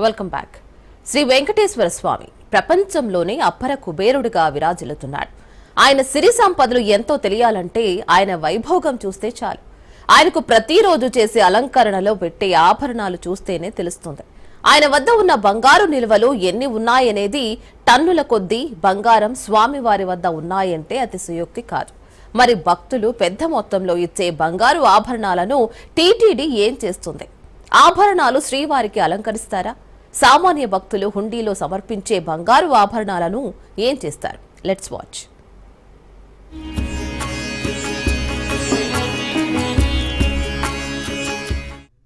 Welcome back. Sri Venkateswara Swami ప్రపంచంలోనే అపర కుబేరుడిగా విరాజిల్లుతున్నాడు. ఆయన సిరి సంపదలు ఎంతో తెలియాలంటే ఆయన వైభోగం చూస్తే చాలు. ఆయనకు ప్రతిరోజు చేసే అలంకరణలో పెట్టే ఆభరణాలు చూస్తేనే తెలుస్తుంది. ఆయన వద్ద ఉన్న బంగారు నిల్వలు ఎన్ని ఉన్నాయనేది టన్నుల కొద్దీ బంగారం స్వామివారి వద్ద ఉన్నాయంటే అతిశయోక్తి కాదు. మరి భక్తులు పెద్ద మొత్తంలో ఇచ్చే బంగారు ఆభరణాలను టీటీడీ ఏం చేస్తుంది? ఆభరణాలు శ్రీవారికి అలంకరిస్తారా? సామాన్య భక్తులు హుండీలో సమర్పించే బంగారు ఆభరణాలను ఏం చేస్తారు? Let's watch.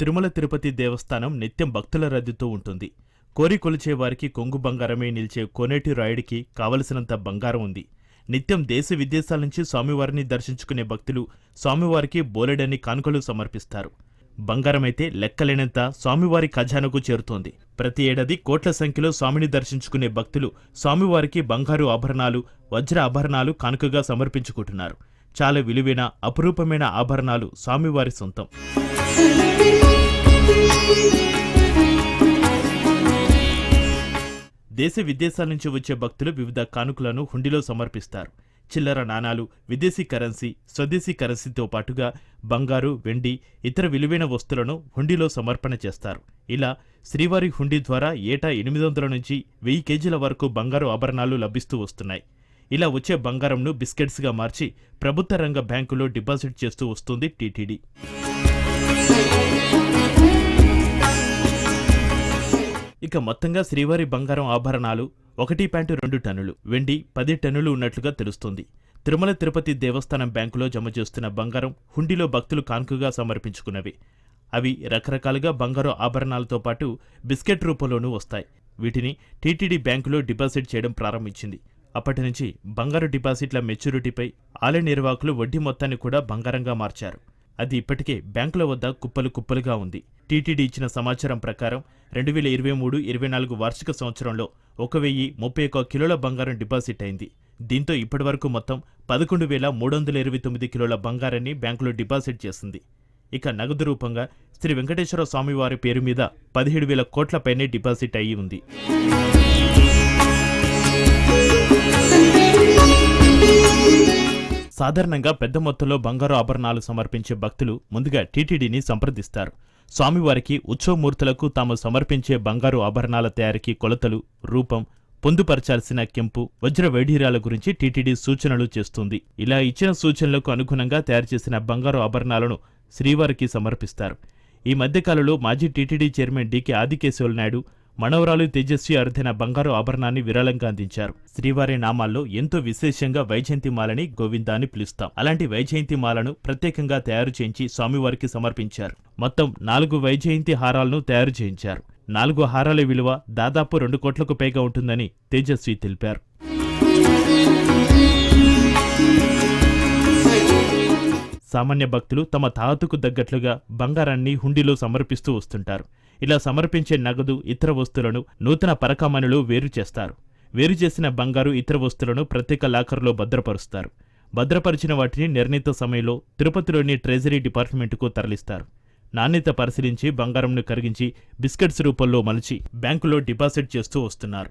తిరుమల తిరుపతి దేవస్థానం నిత్యం భక్తుల రద్దీతో ఉంటుంది. కోరి కొలిచే వారికి కొంగు బంగారమే నిలిచే కోనేటి రాయుడికి కావలసినంత బంగారం ఉంది. నిత్యం దేశ విదేశాల నుంచి స్వామివారిని దర్శించుకునే భక్తులు స్వామివారికి బోలెడన్ని కానుకలు సమర్పిస్తారు. బంగారమైతే లెక్కలేనంత స్వామివారి ఖజానాకు చేరుతోంది. ప్రతి ఏడాది కోట్ల సంఖ్యలో స్వామిని దర్శించుకునే భక్తులు స్వామివారికి బంగారు ఆభరణాలు, వజ్ర ఆభరణాలు కానుకగా సమర్పించుకుంటున్నారు. చాలా విలువైన అపురూపమైన ఆభరణాలు స్వామివారి సొంతం. దేశ విదేశాల నుంచి వచ్చే భక్తులు వివిధ కానుకలను హుండీలో సమర్పిస్తారు. చిల్లర నాణాలు, విదేశీ కరెన్సీ, స్వదేశీ కరెన్సీతో పాటుగా బంగారు, వెండి, ఇతర విలువైన వస్తువులను హుండీలో సమర్పణ చేస్తారు. ఇలా శ్రీవారి హుండీ ద్వారా ఏటా 800 నుంచి 1000 కేజీల వరకు బంగారు ఆభరణాలు లభిస్తూ వస్తున్నాయి. ఇలా వచ్చే బంగారంను బిస్కెట్స్గా మార్చి ప్రభుత్వ రంగ బ్యాంకులో డిపాజిట్ చేస్తూ వస్తుంది టీటీడీ. ఇక మొత్తంగా శ్రీవారి బంగారం ఆభరణాలు 1.2 టన్నులు, వెండి 10 టన్నులు ఉన్నట్లుగా తెలుస్తోంది. తిరుమల తిరుపతి దేవస్థానం బ్యాంకులో జమ చేస్తున్న బంగారం హుండీలో భక్తులు కానుకగా సమర్పించుకున్నవి. అవి రకరకాలుగా బంగారు ఆభరణాలతో పాటు బిస్కెట్ రూపంలోనూ వస్తాయి. వీటిని టీటీడీ బ్యాంకులో డిపాజిట్ చేయడం ప్రారంభించింది. అప్పటి నుంచి బంగారు డిపాజిట్ల మెచ్యూరిటీపై ఆలయ నిర్వాహకులు వడ్డీ మొత్తాన్ని కూడా బంగారంగా మార్చారు. అది ఇప్పటికే బ్యాంకుల వద్ద కుప్పలు కుప్పలుగా ఉంది. టీటీడీ ఇచ్చిన సమాచారం ప్రకారం 2023-24 వార్షిక సంవత్సరంలో 1031 కిలోల బంగారం డిపాజిట్ అయింది. దీంతో ఇప్పటివరకు మొత్తం 11,329 కిలోల బంగారాన్ని బ్యాంకులో డిపాజిట్ చేసింది. ఇక నగదు రూపంగా శ్రీ వెంకటేశ్వర స్వామివారి పేరు మీద 17,000 కోట్ల పైనే డిపాజిట్ అయ్యి ఉంది. సాధారణంగా పెద్ద మొత్తంలో బంగారు ఆభరణాలు సమర్పించే భక్తులు ముందుగా టీటీడీని సంప్రదిస్తారు. స్వామివారికి ఉత్సవమూర్తులకు తాము సమర్పించే బంగారు ఆభరణాల తయారీకి కొలతలు, రూపం, పొందుపరచాల్సిన కెంపు, వజ్ర వైఢూర్యాల గురించి టీటీడీ సూచనలు చేస్తుంది. ఇలా ఇచ్చిన సూచనలకు అనుగుణంగా తయారు చేసిన బంగారు ఆభరణాలను శ్రీవారికి సమర్పిస్తారు. ఈ మధ్యకాలంలో మాజీ TTD chairman DK Adikesavulu Naidu మనవరాలు తేజస్వి అరుదైన బంగారు ఆభరణాన్ని విరాళంగా అందించారు. శ్రీవారి నామాల్లో ఎంతో విశేషంగా వైజయంతిమాలని గోవిందా అని పిలుస్తాం. అలాంటి వైజయంతిమాలను ప్రత్యేకంగా తయారు చేయించి స్వామివారికి సమర్పించారు. మొత్తం 4 వైజయంతి హారాలను తయారు చేయించారు. 4 హారాల విలువ దాదాపు 2 కోట్లకు పైగా ఉంటుందని తేజస్వి తెలిపారు. సామాన్య భక్తులు తమ తాహతుకు తగ్గట్లుగా బంగారాన్ని హుండీలో సమర్పిస్తూ వస్తుంటారు. ఇలా సమర్పించే నగదు, ఇతర వస్తువులను నూతన పరకామణిలో వేరు చేస్తారు. వేరు చేసిన బంగారు, ఇతర వస్తువులను ప్రత్యేక లాకర్లో భద్రపరుస్తారు. భద్రపరిచిన వాటిని నిర్ణీత సమయంలో తిరుపతిలోని ట్రెజరీ డిపార్ట్మెంటుకు తరలిస్తారు. నాణ్యత పరిశీలించి బంగారంను కరిగించి బిస్కెట్స్ రూపంలో మలిచి బ్యాంకులో డిపాజిట్ చేస్తూ వస్తున్నారు.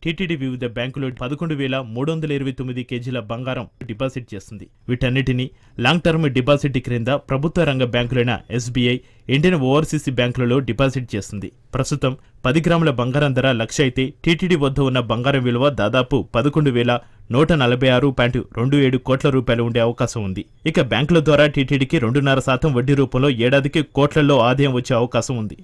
టీటీడీ వివిధ బ్యాంకులో 11,329 కేజీల బంగారం డిపాజిట్ చేస్తుంది. వీటన్నిటినీ లాంగ్ టర్మ్ డిపాజిట్ క్రింద ప్రభుత్వ రంగ బ్యాంకులైన SBI, ఇండియన్ ఓవర్సీస్ బ్యాంకులలో డిపాజిట్ చేస్తుంది. ప్రస్తుతం 10 గ్రాముల బంగారం ధర 1,00,000 అయితే టీటీడీ వద్ద ఉన్న బంగారం విలువ దాదాపు 11,146.27 కోట్ల రూపాయలు ఉండే అవకాశం ఉంది. ఇక బ్యాంకుల ద్వారా టీటీడీకి 2.5% వడ్డీ రూపంలో ఏడాదికి కోట్లలో ఆదాయం వచ్చే అవకాశం ఉంది.